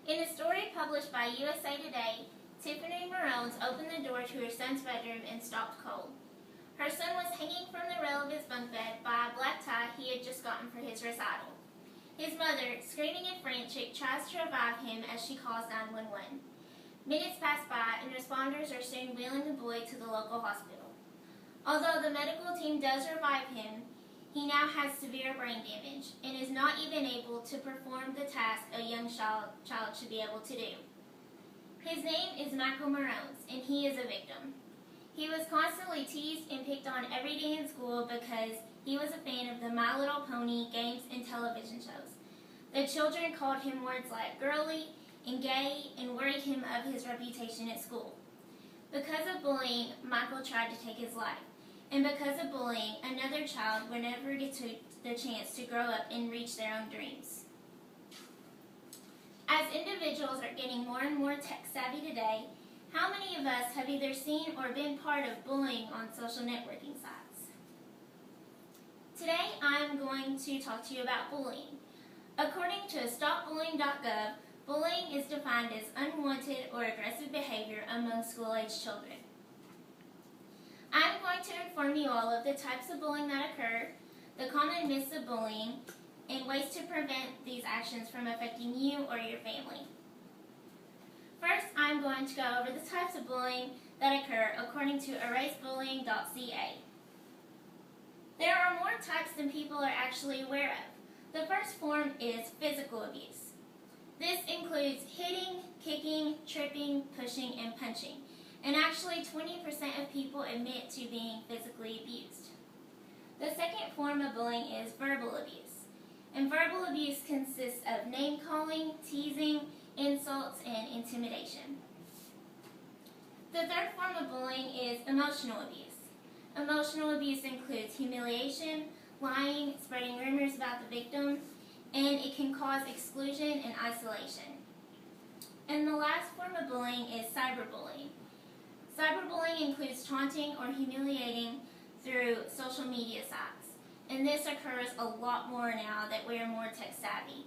In a story published by USA Today, Tiffany Marones opened the door to her son's bedroom and stopped cold. Her son was hanging from the rail of his bunk bed by a black tie he had just gotten for his recital. His mother, screaming and frantic, tries to revive him as she calls 911. Minutes pass by and responders are soon wheeling the boy to the local hospital. Although the medical team does revive him, he now has severe brain damage and is not even able to perform the task a young child should be able to do. His name is Michael Marones, and he is a victim. He was constantly teased and picked on every day in school because he was a fan of the My Little Pony games and television shows. The children called him words like girly and gay and worried him of his reputation at school. Because of bullying, Michael tried to take his life. And because of bullying, another child would never get the chance to grow up and reach their own dreams. As individuals are getting more and more tech savvy today, how many of us have either seen or been part of bullying on social networking sites? Today I'm going to talk to you about bullying. According to stopbullying.gov, bullying is defined as unwanted or aggressive behavior among school-aged children. I'm going to inform you all of the types of bullying that occur, the common myths of bullying, and ways to prevent these actions from affecting you or your family. First, I'm going to go over the types of bullying that occur according to erasebullying.ca. There are more types than people are actually aware of. The first form is physical abuse. This includes hitting, kicking, tripping, pushing, and punching. And actually 20% of people admit to being physically abused. The second form of bullying is verbal abuse. And verbal abuse consists of name-calling, teasing, insults, and intimidation. The third form of bullying is emotional abuse. Emotional abuse includes humiliation, lying, spreading rumors about the victim, and it can cause exclusion and isolation. And the last form of bullying is cyberbullying. Cyberbullying includes taunting or humiliating through social media sites, and this occurs a lot more now that we are more tech savvy.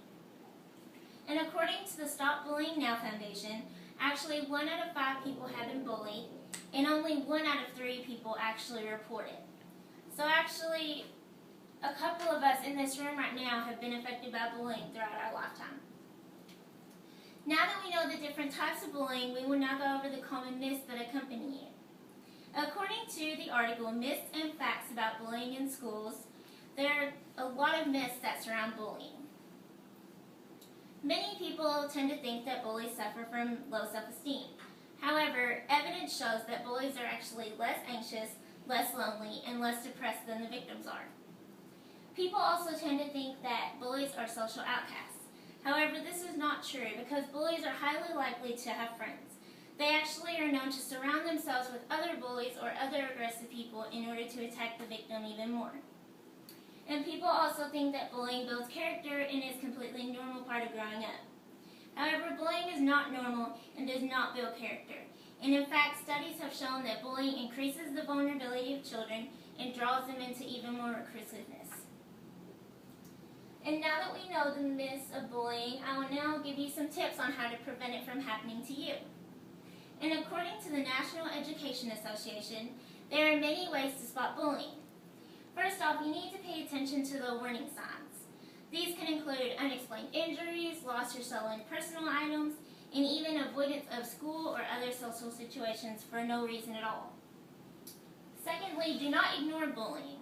And according to the Stop Bullying Now Foundation, actually 1 out of 5 people have been bullied, and only 1 out of 3 people actually report it. So actually, a couple of us in this room right now have been affected by bullying throughout our lifetime. Now that we know the different types of bullying, we will now go over the common myths that accompany it. According to the article, Myths and Facts About Bullying in Schools, there are a lot of myths that surround bullying. Many people tend to think that bullies suffer from low self-esteem. However, evidence shows that bullies are actually less anxious, less lonely, and less depressed than the victims are. People also tend to think that bullies are social outcasts. However, this is not true because bullies are highly likely to have friends. They actually are known to surround themselves with other bullies or other aggressive people in order to attack the victim even more. And people also think that bullying builds character and is a completely normal part of growing up. However, bullying is not normal and does not build character. And in fact, studies have shown that bullying increases the vulnerability of children and draws them into even more reclusiveness. And now that we know the myths of bullying, I will now give you some tips on how to prevent it from happening to you. And according to the National Education Association, there are many ways to spot bullying. First off, you need to pay attention to the warning signs. These can include unexplained injuries, lost or stolen personal items, and even avoidance of school or other social situations for no reason at all. Secondly, do not ignore bullying.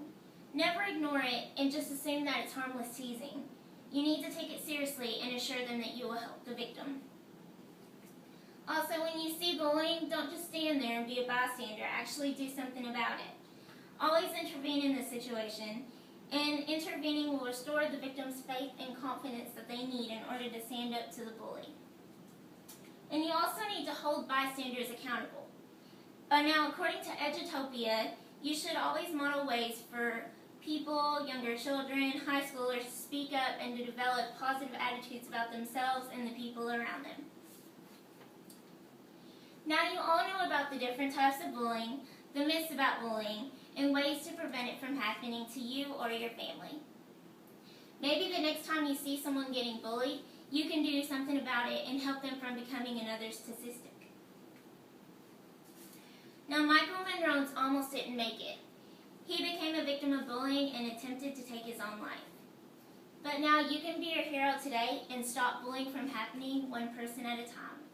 Never ignore it and just assume that it's harmless teasing. You need to take it seriously and assure them that you will help the victim. Also, when you see bullying, don't just stand there and be a bystander. Actually do something about it. Always intervene in the situation, and intervening will restore the victim's faith and confidence that they need in order to stand up to the bully. And you also need to hold bystanders accountable. Now, according to Edutopia, you should always model ways for people, younger children, high schoolers to speak up and to develop positive attitudes about themselves and the people around them. Now you all know about the different types of bullying, the myths about bullying, and ways to prevent it from happening to you or your family. Maybe the next time you see someone getting bullied, you can do something about it and help them from becoming another statistic. Now, Michael Monroe almost didn't make it. He became a victim of bullying and attempted to take his own life. But now you can be your hero today and stop bullying from happening one person at a time.